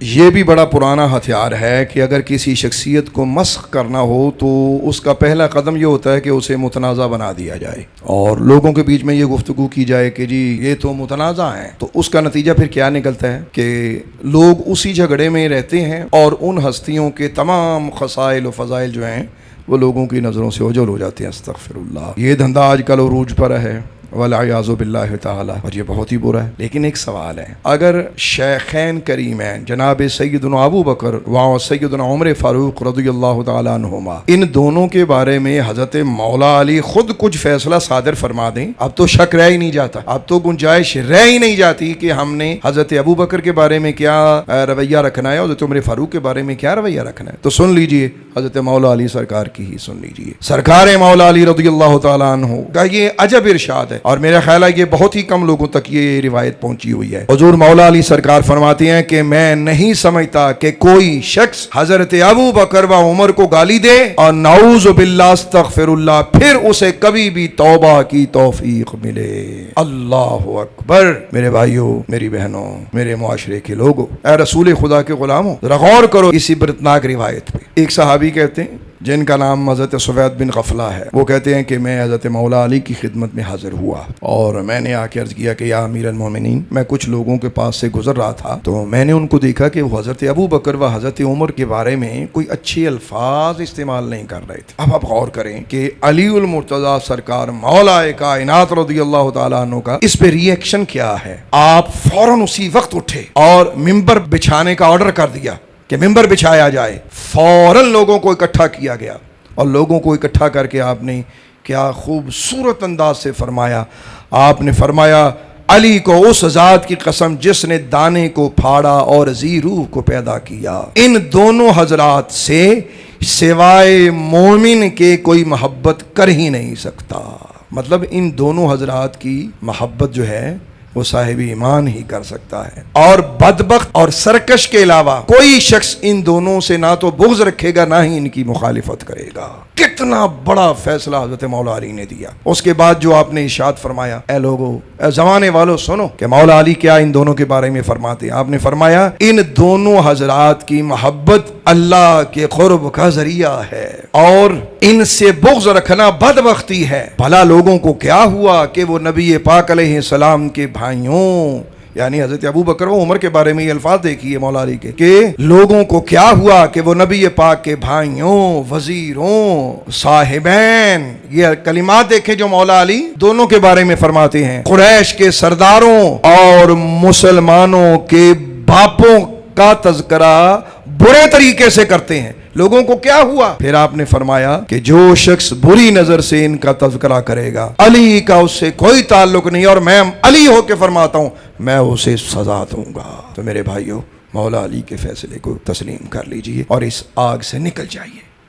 یہ بھی بڑا پرانا ہتھیار ہے کہ اگر کسی شخصیت کو مسخ کرنا ہو تو اس کا پہلا قدم یہ ہوتا ہے کہ اسے متنازع بنا دیا جائے اور لوگوں کے بیچ میں یہ گفتگو کی جائے کہ جی یہ تو متنازع ہیں. تو اس کا نتیجہ پھر کیا نکلتا ہے کہ لوگ اسی جھگڑے میں رہتے ہیں اور ان ہستیوں کے تمام خصائل و فضائل جو ہیں وہ لوگوں کی نظروں سے اوجھل ہو جاتے ہیں. استغفر اللہ. یہ دھندا آج کل عروج پر ہے والعیاذ باللہ تعالی، اور یہ بہت ہی برا ہے. لیکن ایک سوال ہے، اگر شیخین کریمین جناب سیدنا ابو بکر و سیدنا عمر فاروق رضی اللہ تعالی عنہما، ان دونوں کے بارے میں حضرت مولا علی خود کچھ فیصلہ صادر فرما دیں، اب تو شک رہ ہی نہیں جاتا، اب تو گنجائش رہ ہی نہیں جاتی کہ ہم نے حضرت ابو بکر کے بارے میں کیا رویہ رکھنا ہے اور حضرت عمر فاروق کے بارے میں کیا رویہ رکھنا ہے. تو سن لیجئے حضرت مولا علی سرکار کی ہی سن لیجئے. سرکار مولا علی رضی اللہ تعالی عنہ کا یہ عجب ارشاد ہے، اور میرا خیال ہے یہ بہت ہی کم لوگوں تک یہ روایت پہنچی ہوئی ہے. حضور مولا علی سرکار فرماتے ہیں کہ میں نہیں سمجھتا کہ کوئی شخص حضرت ابو بکر و عمر کو گالی دے اور نعوذ باللہ استغفر اللہ پھر اسے کبھی بھی توبہ کی توفیق ملے. اللہ اکبر. میرے بھائیوں، میری بہنوں، میرے معاشرے کے لوگوں، اے رسول خدا کے غلاموں، ذرا غور کرو اس عبرتناک روایت پہ. ایک صحابی کہتے ہیں جن کا نام حضرت سوید بن غفلہ ہے، وہ کہتے ہیں کہ میں حضرت مولا علی کی خدمت میں حاضر ہوا اور میں نے آ کے عرض کیا کہ یا امیر المومنین، میں کچھ لوگوں کے پاس سے گزر رہا تھا تو میں نے ان کو دیکھا کہ وہ حضرت ابو بکر و حضرت عمر کے بارے میں کوئی اچھے الفاظ استعمال نہیں کر رہے تھے. اب آپ غور کریں کہ علی المرتضیٰ سرکار مولا کائنات رضی اللہ تعالیٰ عنہ کا اس پہ ری ایکشن کیا ہے. آپ فوراً اسی وقت اٹھے اور ممبر بچھانے کا آرڈر کر دیا کہ ممبر بچھایا جائے. فوراً لوگوں کو اکٹھا کیا گیا اور لوگوں کو اکٹھا کر کے آپ نے کیا خوبصورت انداز سے فرمایا. آپ نے فرمایا علی کو اس ذات کی قسم جس نے دانے کو پھاڑا اور ذی روح کو پیدا کیا، ان دونوں حضرات سے سوائے مومن کے کوئی محبت کر ہی نہیں سکتا. مطلب ان دونوں حضرات کی محبت جو ہے وہ صاحب ایمان ہی کر سکتا ہے، اور بدبخت اور سرکش کے علاوہ کوئی شخص ان دونوں سے نہ تو بغض رکھے گا نہ ہی ان کی مخالفت کرے گا. کتنا بڑا فیصلہ حضرت مولا علی نے دیا. اس کے بعد جو آپ نے ارشاد فرمایا، اے لوگو، اے زمانے والوں سنو کہ مولا علی کیا ان دونوں کے بارے میں فرماتے ہیں. آپ نے فرمایا ان دونوں حضرات کی محبت اللہ کے قرب کا ذریعہ ہے اور ان سے بغض رکھنا بدبختی ہے. بھلا لوگوں کو کیا ہوا کہ وہ نبی پاک علیہ السلام کے بھائیوں، یعنی حضرت ابو بکر و عمر کے بارے میں یہ الفاظ دیکھیے مولا علی کے کہ لوگوں کو کیا ہوا کہ وہ نبی پاک کے بھائیوں، وزیروں، صاحبین، یہ کلمات دیکھیں جو مولا علی دونوں کے بارے میں فرماتے ہیں، قریش کے سرداروں اور مسلمانوں کے باپوں کا تذکرہ برے طریقے سے کرتے ہیں. لوگوں کو کیا ہوا؟ پھر آپ نے فرمایا کہ جو شخص بری نظر سے ان کا تذکرہ کرے گا علی کا اس سے کوئی تعلق نہیں، اور میں علی ہو کے فرماتا ہوں میں اسے سزا دوں گا. تو میرے بھائیوں، مولا علی کے فیصلے کو تسلیم کر لیجئے اور اس آگ سے نکل جائیے.